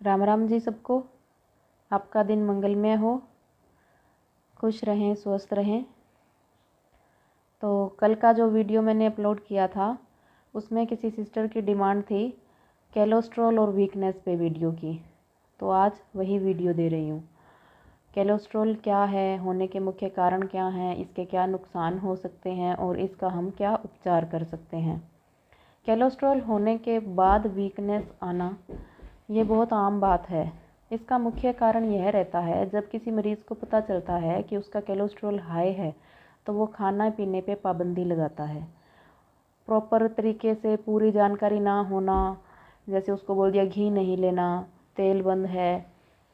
राम राम जी सबको। आपका दिन मंगलमय हो, खुश रहें, स्वस्थ रहें। तो कल का जो वीडियो मैंने अपलोड किया था उसमें किसी सिस्टर की डिमांड थी कोलेस्ट्रॉल और वीकनेस पे वीडियो की, तो आज वही वीडियो दे रही हूँ। कोलेस्ट्रॉल क्या है, होने के मुख्य कारण क्या हैं, इसके क्या नुकसान हो सकते हैं और इसका हम क्या उपचार कर सकते हैं। कोलेस्ट्रॉल होने के बाद वीकनेस आना ये बहुत आम बात है। इसका मुख्य कारण यह रहता है, जब किसी मरीज़ को पता चलता है कि उसका कोलेस्ट्रॉल हाई है तो वो खाना पीने पे पाबंदी लगाता है। प्रॉपर तरीके से पूरी जानकारी ना होना, जैसे उसको बोल दिया घी नहीं लेना, तेल बंद है,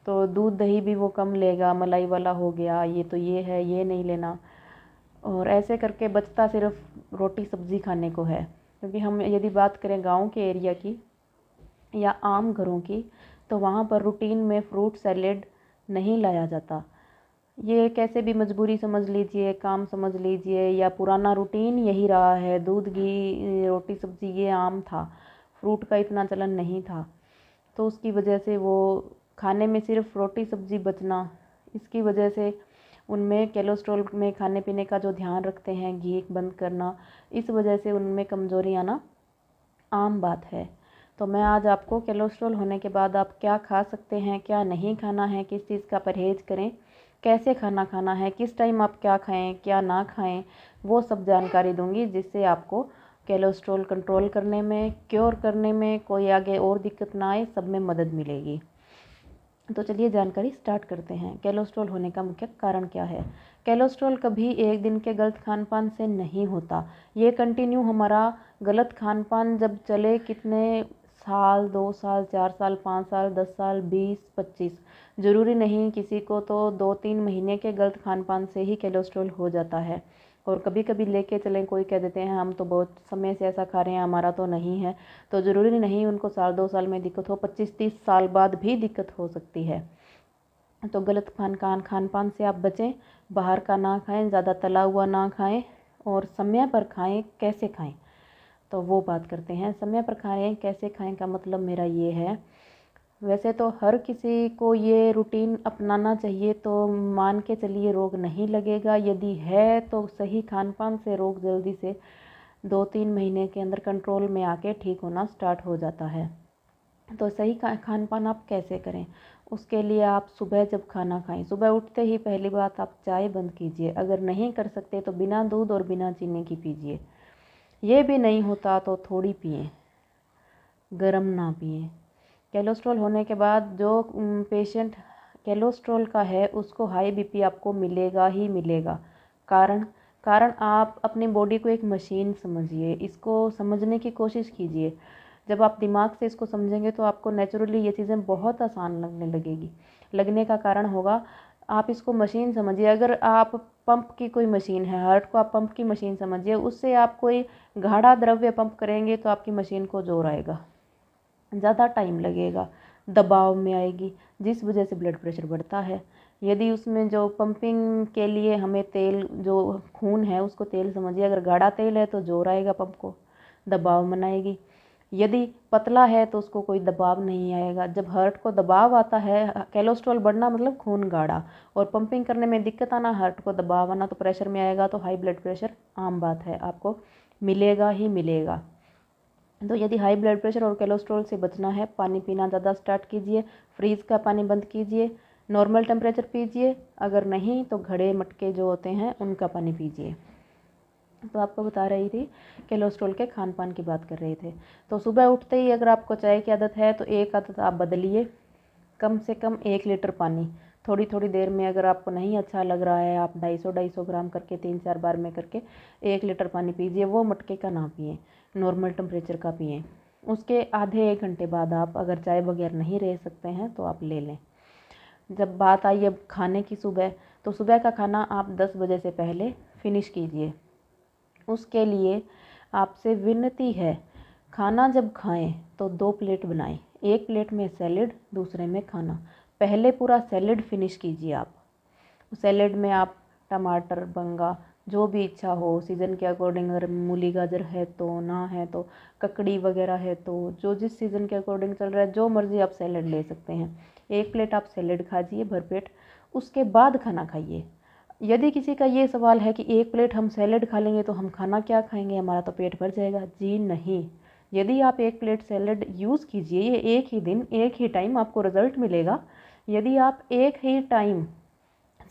तो दूध दही भी वो कम लेगा, मलाई वाला हो गया, ये तो ये है, ये नहीं लेना। और ऐसे करके बचता सिर्फ रोटी सब्ज़ी खाने को है। क्योंकि हम यदि बात करें गाँव के एरिया की या आम घरों की, तो वहाँ पर रूटीन में फ्रूट सैलेड नहीं लाया जाता। ये कैसे भी मजबूरी समझ लीजिए, काम समझ लीजिए, या पुराना रूटीन यही रहा है। दूध घी रोटी सब्ज़ी ये आम था, फ्रूट का इतना चलन नहीं था, तो उसकी वजह से वो खाने में सिर्फ रोटी सब्ज़ी बचना, इसकी वजह से उनमें कोलेस्ट्रॉल में खाने पीने का जो ध्यान रखते हैं, घी बंद करना, इस वजह से उनमें कमज़ोरी आना आम बात है। तो मैं आज आपको कोलेस्ट्रॉल होने के बाद आप क्या खा सकते हैं, क्या नहीं खाना है, किस चीज़ का परहेज़ करें, कैसे खाना खाना है, किस टाइम आप क्या खाएं क्या ना खाएं, वो सब जानकारी दूंगी, जिससे आपको कोलेस्ट्रॉल कंट्रोल करने में, क्योर करने में, कोई आगे और दिक्कत ना आए, सब में मदद मिलेगी। तो चलिए जानकारी स्टार्ट करते हैं। कोलेस्ट्रॉल होने का मुख्य कारण क्या है। कोलेस्ट्रॉल कभी एक दिन के गलत खान पान से नहीं होता। ये कंटिन्यू हमारा गलत खान पान जब चले, कितने साल, 2 साल, 4 साल, 5 साल, 10 साल, 20, 25, ज़रूरी नहीं, किसी को तो 2-3 महीने के गलत खान पान से ही कोलेस्ट्रॉल हो जाता है। और कभी कभी लेके चलें, कोई कह देते हैं हम तो बहुत समय से ऐसा खा रहे हैं, हमारा तो नहीं है, तो ज़रूरी नहीं उनको साल 2 साल में दिक्कत हो, 25-30 साल बाद भी दिक्कत हो सकती है। तो गलत खान पान से आप बचें, बाहर का ना खाएं, ज़्यादा तला हुआ ना खाएं, और समय पर खाएं। कैसे खाएं, तो वो बात करते हैं। समय पर खाएं, कैसे खाएं का मतलब मेरा ये है, वैसे तो हर किसी को ये रूटीन अपनाना चाहिए, तो मान के चलिए रोग नहीं लगेगा। यदि है तो सही खान पान से रोग जल्दी से 2-3 महीने के अंदर कंट्रोल में आके ठीक होना स्टार्ट हो जाता है। तो सही खान पान आप कैसे करें, उसके लिए आप सुबह जब खाना खाएं, सुबह उठते ही पहली बात आप चाय बंद कीजिए। अगर नहीं कर सकते तो बिना दूध और बिना चीनी की पीजिए। ये भी नहीं होता तो थोड़ी पिएं, गरम ना पिएं। कोलेस्ट्रॉल होने के बाद जो पेशेंट कोलेस्ट्रॉल का है उसको हाई बीपी आपको मिलेगा ही मिलेगा। कारण आप अपनी बॉडी को एक मशीन समझिए, इसको समझने की कोशिश कीजिए। जब आप दिमाग से इसको समझेंगे तो आपको नेचुरली ये चीज़ें बहुत आसान लगने लगेगी। लगने का कारण होगा, आप इसको मशीन समझिए। अगर आप पंप की कोई मशीन है, हार्ट को आप पंप की मशीन समझिए, उससे आप कोई गाढ़ा द्रव्य पंप करेंगे तो आपकी मशीन को जोर आएगा, ज़्यादा टाइम लगेगा, दबाव में आएगी, जिस वजह से ब्लड प्रेशर बढ़ता है। यदि उसमें जो पंपिंग के लिए हमें तेल, जो खून है उसको तेल समझिए, अगर गाढ़ा तेल है तो जोर आएगा पंप को, दबाव बनाएगी। यदि पतला है तो उसको कोई दबाव नहीं आएगा। जब हार्ट को दबाव आता है, कोलेस्ट्रॉल बढ़ना मतलब खून गाढ़ा, और पंपिंग करने में दिक्कत आना, हार्ट को दबाव आना, तो प्रेशर में आएगा, तो हाई ब्लड प्रेशर आम बात है, आपको मिलेगा ही मिलेगा। तो यदि हाई ब्लड प्रेशर और कोलेस्ट्रॉल से बचना है, पानी पीना ज़्यादा स्टार्ट कीजिए, फ्रीज़ का पानी बंद कीजिए, नॉर्मल टेम्परेचर पीजिए, अगर नहीं तो घड़े मटके जो होते हैं उनका पानी पीजिए। तो आपको बता रही थी, कोलेस्ट्रॉल के खान पान की बात कर रहे थे। तो सुबह उठते ही अगर आपको चाय की आदत है तो एक आदत आप बदलिए, कम से कम 1 लीटर पानी थोड़ी थोड़ी देर में। अगर आपको नहीं अच्छा लग रहा है, आप 250-250 ग्राम करके 3-4 बार में करके 1 लीटर पानी पीजिए। वो मटके का ना पिएं, नॉर्मल टेम्परेचर का पिएं। उसके आधे 1 घंटे बाद आप अगर चाय बगैर नहीं रह सकते हैं तो आप ले लें। जब बात आई अब खाने की सुबह, तो सुबह का खाना आप 10 बजे से पहले फिनिश कीजिए। उसके लिए आपसे विनती है, खाना जब खाएं तो 2 प्लेट बनाएं, एक प्लेट में सैलेड, दूसरे में खाना। पहले पूरा सैलेड फिनिश कीजिए आप। सैलेड में आप टमाटर, बंगा, जो भी इच्छा हो सीज़न के अकॉर्डिंग, अगर मूली गाजर है तो, ना है तो ककड़ी वगैरह है तो, जो जिस सीज़न के अकॉर्डिंग चल रहा है जो मर्ज़ी आप सैलेड ले सकते हैं। 1 प्लेट आप सैलेड खाइए भरपेट, उसके बाद खाना खाइए। यदि किसी का ये सवाल है कि 1 प्लेट हम सैलेड खा लेंगे तो हम खाना क्या खाएंगे, हमारा तो पेट भर जाएगा, जी नहीं। यदि आप 1 प्लेट सैलेड यूज़ कीजिए, ये एक ही दिन एक ही टाइम आपको रिज़ल्ट मिलेगा। यदि आप एक ही टाइम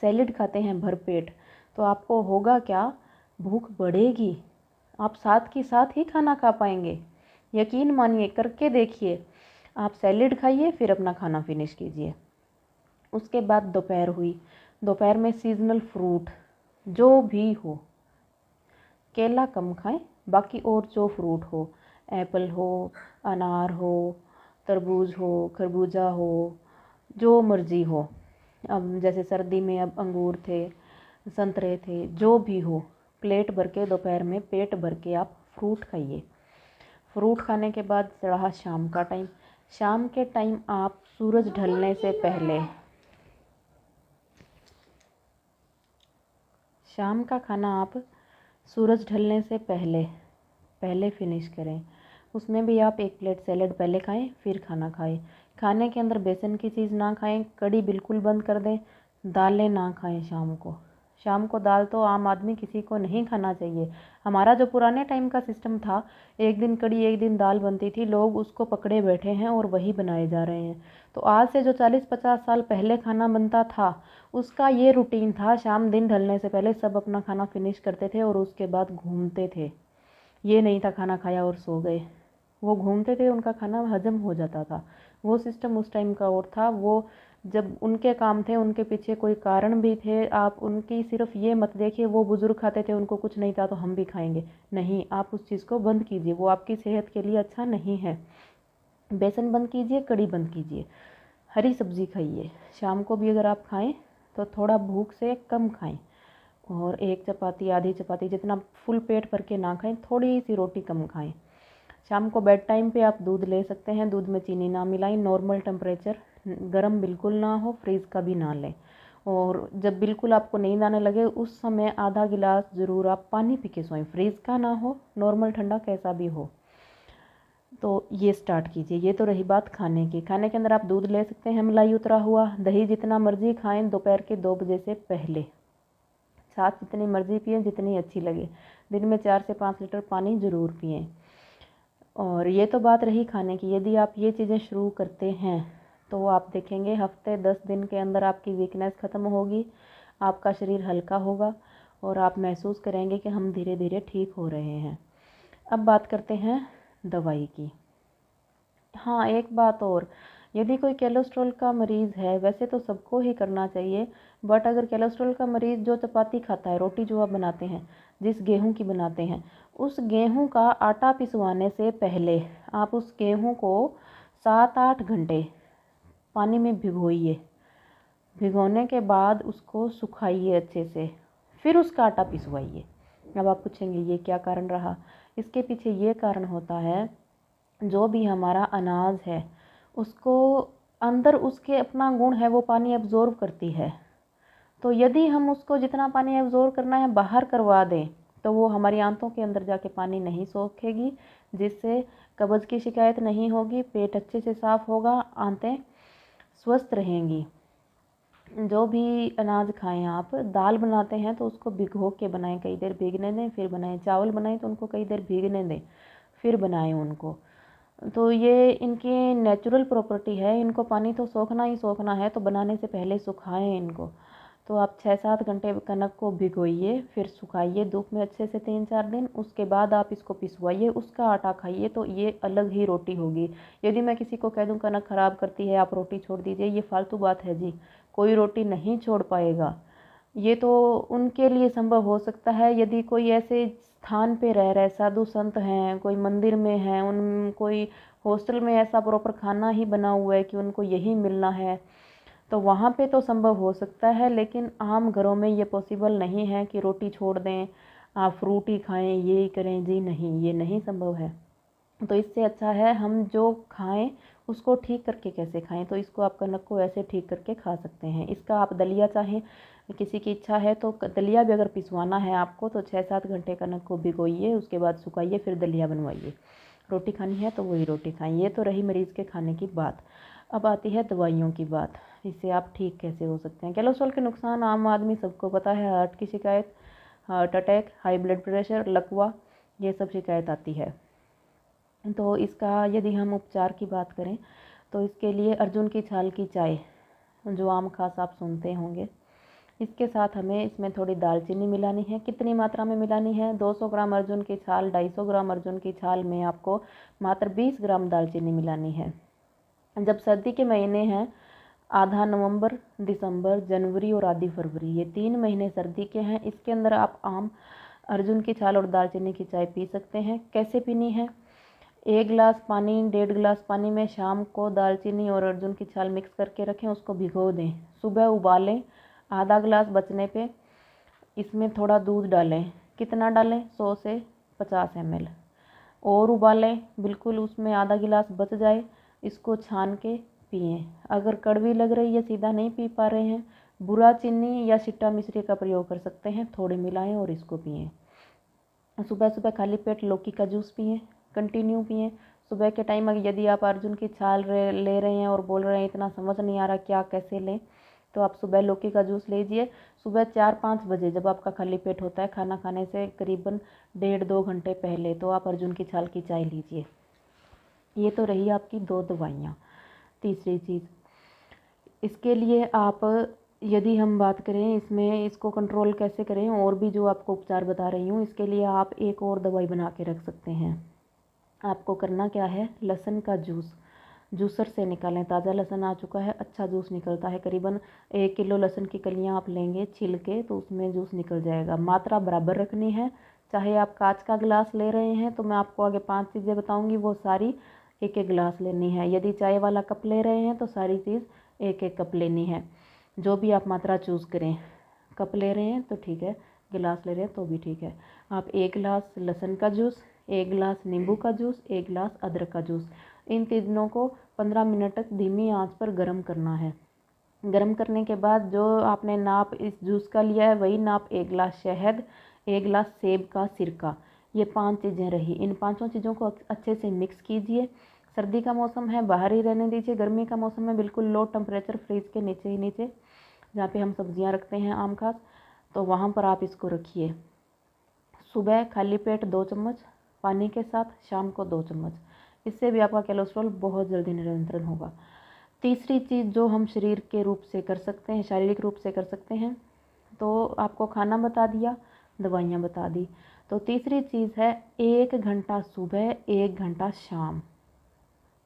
सैलेड खाते हैं भरपेट तो आपको होगा क्या, भूख बढ़ेगी, आप साथ के साथ ही खाना खा पाएंगे। यकीन मानिए, करके देखिए। आप सैलेड खाइए फिर अपना खाना फिनिश कीजिए। उसके बाद दोपहर हुई, दोपहर में सीजनल फ्रूट जो भी हो, केला कम खाएं, बाकी और जो फ्रूट हो, एप्पल हो, अनार हो, तरबूज हो, खरबूजा हो, जो मर्ज़ी हो। अब जैसे सर्दी में अब अंगूर थे, संतरे थे, जो भी हो, प्लेट भर के दोपहर में पेट भर के आप फ्रूट खाइए। फ्रूट खाने के बाद रहा शाम का टाइम। शाम के टाइम आप सूरज ढलने से पहले, शाम का खाना आप सूरज ढलने से पहले फिनिश करें। उसमें भी आप 1 प्लेट सैलेड पहले खाएं फिर खाना खाएं। खाने के अंदर बेसन की चीज़ ना खाएं, कड़ी बिल्कुल बंद कर दें, दालें ना खाएं शाम को। शाम को दाल तो आम आदमी किसी को नहीं खाना चाहिए। हमारा जो पुराने टाइम का सिस्टम था, एक दिन कड़ी एक दिन दाल बनती थी, लोग उसको पकड़े बैठे हैं और वही बनाए जा रहे हैं। तो आज से जो 40-50 साल पहले खाना बनता था, उसका ये रूटीन था, शाम दिन ढलने से पहले सब अपना खाना फिनिश करते थे और उसके बाद घूमते थे। ये नहीं था खाना खाया और सो गए, वो घूमते थे, उनका खाना हजम हो जाता था। वो सिस्टम उस टाइम का और था। वो जब उनके काम थे, उनके पीछे कोई कारण भी थे। आप उनकी सिर्फ ये मत देखिए वो बुज़ुर्ग खाते थे, उनको कुछ नहीं था तो हम भी खाएंगे, नहीं, आप उस चीज़ को बंद कीजिए, वो आपकी सेहत के लिए अच्छा नहीं है। बेसन बंद कीजिए, कड़ी बंद कीजिए, हरी सब्ज़ी खाइए। शाम को भी अगर आप खाएं तो थोड़ा भूख से कम खाएं, और 1 चपाती आधी चपाती, जितना फुल पेट भर के ना खाएं, थोड़ी सी रोटी कम खाएं। शाम को बेड टाइम पे आप दूध ले सकते हैं, दूध में चीनी ना मिलाएं, नॉर्मल टेम्परेचर, गर्म बिल्कुल ना हो, फ्रीज़ का भी ना लें। और जब बिल्कुल आपको नींद आने लगे उस समय आधा गिलास ज़रूर आप पानी पी के सोएं, फ्रीज़ का ना हो, नॉर्मल ठंडा कैसा भी हो। तो ये स्टार्ट कीजिए। ये तो रही बात खाने की। खाने के अंदर आप दूध ले सकते हैं मलाई उतरा हुआ, दही जितना मर्ज़ी खाएं दोपहर के 2 बजे से पहले, छाछ जितनी मर्ज़ी पिएं जितनी अच्छी लगे। दिन में 4 से 5 लीटर पानी ज़रूर पिएं। और ये तो बात रही खाने की। यदि आप ये चीज़ें शुरू करते हैं तो आप देखेंगे हफ्ते 10 दिन के अंदर आपकी वीकनेस ख़त्म होगी, आपका शरीर हल्का होगा और आप महसूस करेंगे कि हम धीरे धीरे ठीक हो रहे हैं। अब बात करते हैं दवाई की। हाँ, एक बात और, यदि कोई कोलेस्ट्रॉल का मरीज़ है, वैसे तो सबको ही करना चाहिए, बट अगर कोलेस्ट्रॉल का मरीज़ जो चपाती खाता है, रोटी जो आप बनाते हैं, जिस गेहूं की बनाते हैं, उस गेहूं का आटा पिसवाने से पहले आप उस गेहूं को 7-8 घंटे पानी में भिगोइए। भिगोने के बाद उसको सुखाइए अच्छे से, फिर उसका आटा पिसवाइए। अब आप पूछेंगे ये क्या कारण रहा? इसके पीछे ये कारण होता है, जो भी हमारा अनाज है उसको अंदर उसके अपना गुण है, वो पानी एब्जॉर्ब करती है। तो यदि हम उसको जितना पानी एब्जॉर्ब करना है बाहर करवा दें तो वो हमारी आंतों के अंदर जाके पानी नहीं सोखेगी, जिससे कब्ज़ की शिकायत नहीं होगी, पेट अच्छे से साफ़ होगा, आंतें स्वस्थ रहेंगी। जो भी अनाज खाएं, आप दाल बनाते हैं तो उसको भिगो के बनाएं, कई देर भीगने दें फिर बनाएं। चावल बनाएं तो उनको कई देर भीगने दें फिर बनाएं उनको। तो ये इनकी नेचुरल प्रॉपर्टी है, इनको पानी तो सोखना ही सोखना है, तो बनाने से पहले सुखाएं इनको। तो आप 6-7 घंटे कनक को भिगोइए, फिर सुखाइए धूप में अच्छे से 3-4 दिन, उसके बाद आप इसको पिसवाइए, उसका आटा खाइए, तो ये अलग ही रोटी होगी। यदि मैं किसी को कह दूं कनक ख़राब करती है आप रोटी छोड़ दीजिए, ये फालतू बात है जी। कोई रोटी नहीं छोड़ पाएगा। ये तो उनके लिए संभव हो सकता है यदि कोई ऐसे स्थान पे रह रहे, साधु संत हैं, कोई मंदिर में हैं, उन कोई हॉस्टल में ऐसा प्रॉपर खाना ही बना हुआ है कि उनको यही मिलना है, तो वहाँ पे तो संभव हो सकता है। लेकिन आम घरों में ये पॉसिबल नहीं है कि रोटी छोड़ दें, आप फ्रूट ही खाएं, ये ही करें, जी नहीं, ये नहीं संभव है। तो इससे अच्छा है हम जो खाएं उसको ठीक करके कैसे खाएं, तो इसको आप कनक को ऐसे ठीक करके खा सकते हैं। इसका आप दलिया चाहें, किसी की इच्छा है तो दलिया भी अगर पिसवाना है आपको तो 6-7 घंटे कनक को भिगोइए, उसके बाद सुखाइए, फिर दलिया बनवाइए। रोटी खानी है तो वही रोटी खाएं। ये तो रही मरीज़ के खाने की बात। अब आती है दवाइयों की बात, इससे आप ठीक कैसे हो सकते हैं। कोलेस्ट्रॉल के नुकसान आम आदमी सबको पता है, हार्ट की शिकायत, heart attack, high blood pressure, लकवा, ये सब शिकायत आती है। तो इसका यदि हम उपचार की बात करें तो इसके लिए अर्जुन की छाल की चाय, जो आम खास आप सुनते होंगे, इसके साथ हमें इसमें थोड़ी दालचीनी मिलानी है। कितनी मात्रा में मिलानी है? 200 ग्राम अर्जुन की छाल, 250 ग्राम अर्जुन की छाल में आपको मात्र 20 ग्राम दालचीनी मिलानी है। जब सर्दी के महीने हैं, आधा नवंबर, दिसंबर, जनवरी और आधी फरवरी, ये 3 महीने सर्दी के हैं। इसके अंदर आप आम, अर्जुन की छाल और दालचीनी की चाय पी सकते हैं। कैसे पीनी है? 1 गिलास पानी, 1.5 गिलास पानी में शाम को दालचीनी और अर्जुन की छाल मिक्स करके रखें, उसको भिगो दें, सुबह उबालें, आधा गिलास बचने पे इसमें थोड़ा दूध डालें। कितना डालें? 100 से 50 ml और उबालें, बिल्कुल उसमें आधा गिलास बच जाए, इसको छान के पिएं। अगर कड़वी लग रही है, सीधा नहीं पी पा रहे हैं, बुरा चीनी या सिट्टा मिश्री का प्रयोग कर सकते हैं, थोड़े मिलाएं और इसको पिएं। सुबह सुबह खाली पेट लौकी का जूस पिएं, कंटिन्यू पिएं। सुबह के टाइम यदि आप अर्जुन की छाल ले रहे हैं और बोल रहे हैं इतना समझ नहीं आ रहा क्या कैसे लें, तो आप सुबह लौकी का जूस लीजिए। सुबह 4-5 बजे जब आपका खाली पेट होता है, खाना खाने से करीबन 1.5-2 घंटे पहले, तो आप अर्जुन की छाल की चाय लीजिए। ये तो रही आपकी 2 दवाइयाँ। तीसरी चीज़, इसके लिए आप, यदि हम बात करें इसमें इसको कंट्रोल कैसे करें, और भी जो आपको उपचार बता रही हूँ, इसके लिए आप एक और दवाई बना के रख सकते हैं। आपको करना क्या है? लहसुन का जूस जूसर से निकालें। ताज़ा लहसुन आ चुका है, अच्छा जूस निकलता है। करीबन 1 किलो लहसुन की कलियां आप लेंगे छिल के, तो उसमें जूस निकल जाएगा। मात्रा बराबर रखनी है। चाहे आप कांच का गिलास ले रहे हैं तो मैं आपको आगे 5 चीज़ें बताऊंगी, वो सारी 1-1 गिलास लेनी है। यदि चाय वाला कप ले रहे हैं तो सारी चीज़ 1-1 कप लेनी है। जो भी आप मात्रा चूज़ करें, कप ले रहे हैं तो ठीक है, गिलास ले रहे हैं तो भी ठीक है। आप 1 गिलास लहसुन का जूस, 1 गिलास नींबू का जूस, 1 गिलास अदरक का जूस, इन तीनों को 15 मिनट तक धीमी आंच पर गर्म करना है। गर्म करने के बाद जो आपने नाप इस जूस का लिया है वही नाप 1 गिलास शहद, 1 गिलास सेब का सिरका, ये 5 चीज़ें रही। इन 5 चीज़ों को अच्छे से मिक्स कीजिए। सर्दी का मौसम है, बाहर ही रहने दीजिए। गर्मी का मौसम है, बिल्कुल लो टेम्परेचर, फ्रिज के नीचे ही नीचे, जहाँ पे हम सब्जियाँ रखते हैं आम खास, तो वहाँ पर आप इसको रखिए। सुबह खाली पेट 2 चम्मच पानी के साथ, शाम को 2 चम्मच। इससे भी आपका कोलेस्ट्रॉल बहुत जल्दी नियंत्रण होगा। तीसरी चीज़ जो हम शरीर के रूप से कर सकते हैं, शारीरिक रूप से कर सकते हैं, तो आपको खाना बता दिया, दवाइयाँ बता दी, तो तीसरी चीज़ है 1 घंटा सुबह, 1 घंटा शाम।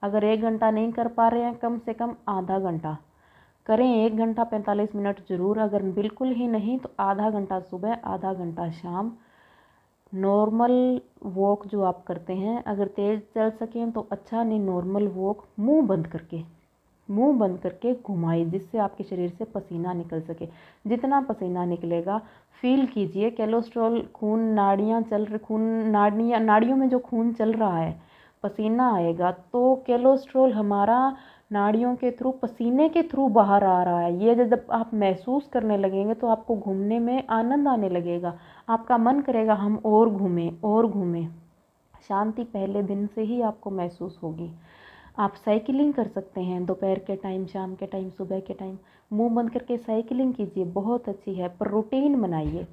अगर 1 घंटा नहीं कर पा रहे हैं, कम से कम आधा घंटा करें। 1 घंटा 45 मिनट ज़रूर, अगर बिल्कुल ही नहीं तो आधा घंटा सुबह, आधा घंटा शाम। नॉर्मल वॉक जो आप करते हैं, अगर तेज़ चल सकें तो अच्छा, नहीं नॉर्मल वॉक मुंह बंद करके घुमाइए, जिससे आपके शरीर से पसीना निकल सके। जितना पसीना निकलेगा फील कीजिए। कोलेस्ट्रॉल, खून, नाड़ियों में जो खून चल रहा है, पसीना आएगा तो कोलेस्ट्रॉल हमारा नाड़ियों के थ्रू, पसीने के थ्रू बाहर आ रहा है। ये जब आप महसूस करने लगेंगे तो आपको घूमने में आनंद आने लगेगा, आपका मन करेगा हम और घूमें। शांति पहले दिन से ही आपको महसूस होगी। आप साइकिलिंग कर सकते हैं दोपहर के टाइम, शाम के टाइम, सुबह के टाइम, मुंह बंद करके साइकिलिंग कीजिए, बहुत अच्छी है। पर रूटीन बनाइए,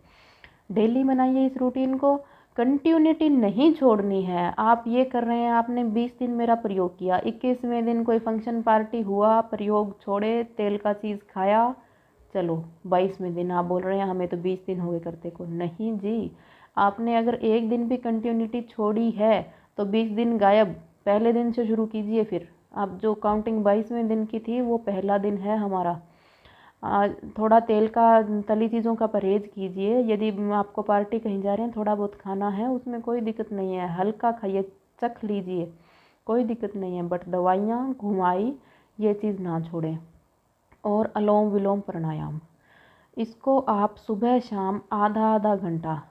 डेली बनाइए इस रूटीन को। कंटिन्यूटी नहीं छोड़नी है। आप ये कर रहे हैं, आपने 20 दिन मेरा प्रयोग किया, 21वें दिन कोई फंक्शन पार्टी हुआ, प्रयोग छोड़े, तेल का चीज़ खाया, चलो 22वें दिन आप बोल रहे हैं हमें तो 20 दिन हो गए करते को। नहीं जी, आपने अगर एक दिन भी कंटिन्यूटी छोड़ी है तो 20 दिन गायब। पहले दिन से शुरू कीजिए। फिर आप जो काउंटिंग 22वें दिन की थी वो पहला दिन है हमारा। थोड़ा तेल का, तली चीज़ों का परहेज़ कीजिए। यदि आपको पार्टी कहीं जा रहे हैं, थोड़ा बहुत खाना है, उसमें कोई दिक्कत नहीं है, हल्का खाइए, चख लीजिए, कोई दिक्कत नहीं है। बट दवाइयाँ, घुमाई, ये चीज़ ना छोड़ें। और अनुलोम विलोम प्राणायाम, इसको आप सुबह शाम आधा घंटा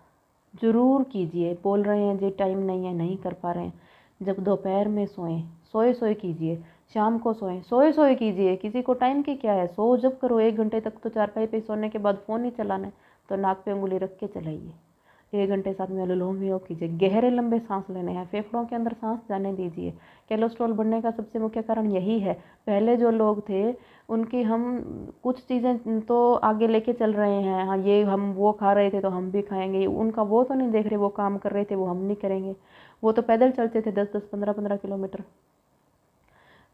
ज़रूर कीजिए। बोल रहे हैं जी टाइम नहीं है, नहीं कर पा रहे हैं, जब दोपहर में सोएं, सोए कीजिए। शाम को सोएं, सोए सोए कीजिए, किसी को टाइम की क्या है, सो जब करो 1 घंटे तक तो चारपाई पे सोने के बाद फ़ोन ही चलाना है, तो नाक पे उंगली रख के चलाइए। 1 घंटे साथ में अनुलोम विलोम कीजिए, गहरे लंबे सांस लेने हैं, फेफड़ों के अंदर सांस जाने दीजिए। कोलेस्ट्रॉल बढ़ने का सबसे मुख्य कारण यही है। पहले जो लोग थे उनकी हम कुछ चीज़ें तो आगे लेके चल रहे हैं, हाँ ये हम वो खा रहे थे तो हम भी खाएंगे, उनका वो तो नहीं देख रहे, वो काम कर रहे थे वो हम नहीं करेंगे। वो तो पैदल चलते थे 10-10 15-15 किलोमीटर।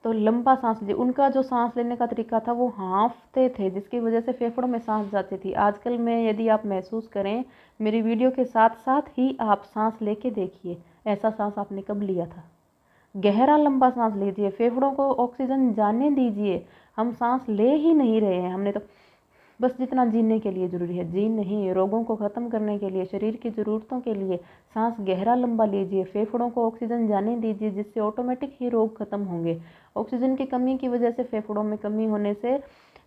तो लंबा सांस लीजिए। उनका जो सांस लेने का तरीका था वो हाँफते थे, जिसकी वजह से फेफड़ों में सांस जाती थी। आजकल में यदि आप महसूस करें, मेरी वीडियो के साथ साथ ही आप सांस लेके देखिए, ऐसा सांस आपने कब लिया था। गहरा लंबा सांस लीजिए, फेफड़ों को ऑक्सीजन जाने दीजिए। हम सांस ले ही नहीं रहे हैं, हमने तो बस जितना जीने के लिए ज़रूरी है जी नहीं, रोगों को ख़त्म करने के लिए, शरीर की ज़रूरतों के लिए सांस गहरा लंबा लीजिए, फेफड़ों को ऑक्सीजन जाने दीजिए, जिससे ऑटोमेटिक ही रोग ख़त्म होंगे। ऑक्सीजन की कमी की वजह से, फेफड़ों में कमी होने से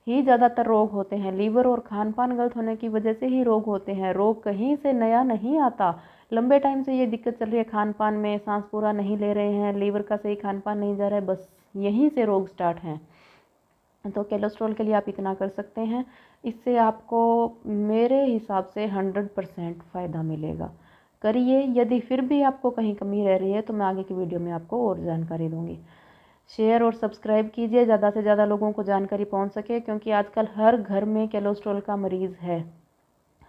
ही ज़्यादातर रोग होते हैं। लीवर और खान पान गलत होने की वजह से ही रोग होते हैं। रोग कहीं से नया नहीं आता। लंबे टाइम से ये दिक्कत चल रही है, खान पान में सांस पूरा नहीं ले रहे हैं, लीवर का सही खान पान नहीं जा रहा है, बस यहीं से रोग स्टार्ट हैं। तो कोलेस्ट्रॉल के लिए आप इतना कर सकते हैं। इससे आपको मेरे हिसाब से 100% फ़ायदा मिलेगा। करिए। यदि फिर भी आपको कहीं कमी रह रही है तो मैं आगे की वीडियो में आपको और जानकारी दूंगी। शेयर और सब्सक्राइब कीजिए, ज़्यादा से ज़्यादा लोगों को जानकारी पहुंच सके, क्योंकि आजकल हर घर में कोलेस्ट्रॉल का मरीज़ है,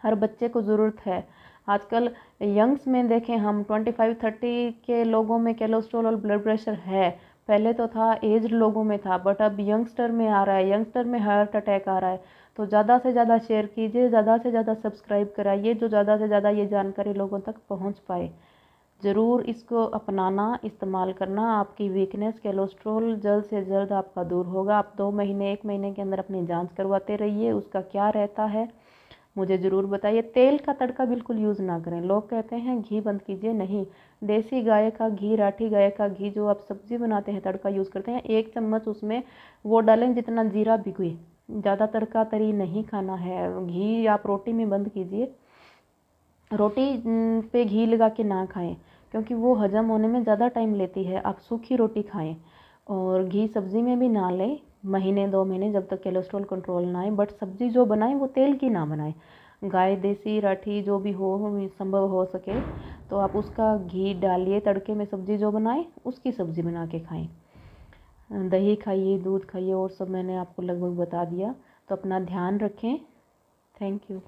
हर बच्चे को ज़रूरत है। आजकल यंग्स में देखें हम 25-30 के लोगों में कोलेस्ट्रॉल और ब्लड प्रेशर है। पहले तो था एज्ड लोगों में था, बट अब यंगस्टर में आ रहा है, यंगस्टर में हार्ट अटैक आ रहा है। तो ज़्यादा से ज़्यादा शेयर कीजिए, ज़्यादा से ज़्यादा सब्सक्राइब कराइए, जो ज़्यादा से ज़्यादा ये जानकारी लोगों तक पहुँच पाए। ज़रूर इसको अपनाना, इस्तेमाल करना। आपकी वीकनेस कोलेस्ट्रॉल जल्द से जल्द आपका दूर होगा। आप 2 महीने 1 महीने के अंदर अपनी जांच करवाते रहिए, उसका क्या रहता है मुझे ज़रूर बताइए। तेल का तड़का बिल्कुल यूज़ ना करें। लोग कहते हैं घी बंद कीजिए, नहीं, देसी गाय का घी, राठी गाय का घी जो आप सब्ज़ी बनाते हैं तड़का यूज़ करते हैं, 1 चम्मच उसमें वो डालें जितना जीरा भिगोए। ज़्यादा तड़का तरी नहीं खाना है। घी आप रोटी में बंद कीजिए, रोटी पे घी लगा के ना खाएं, क्योंकि वो हजम होने में ज़्यादा टाइम लेती है। आप सूखी रोटी खाएं और घी सब्ज़ी में भी ना लें, महीने 2 महीने, जब तक कोलेस्ट्रॉल कंट्रोल ना आए। बट सब्ज़ी जो बनाएं वो तेल की ना बनाएं। गाय, देसी, राठी जो भी हो, संभव हो सके तो आप उसका घी डालिए तड़के में। सब्ज़ी जो बनाएं उसकी सब्ज़ी बना के खाएं। दही खाइए, दूध खाइए, और सब मैंने आपको लगभग बता दिया। तो अपना ध्यान रखें। Thank you.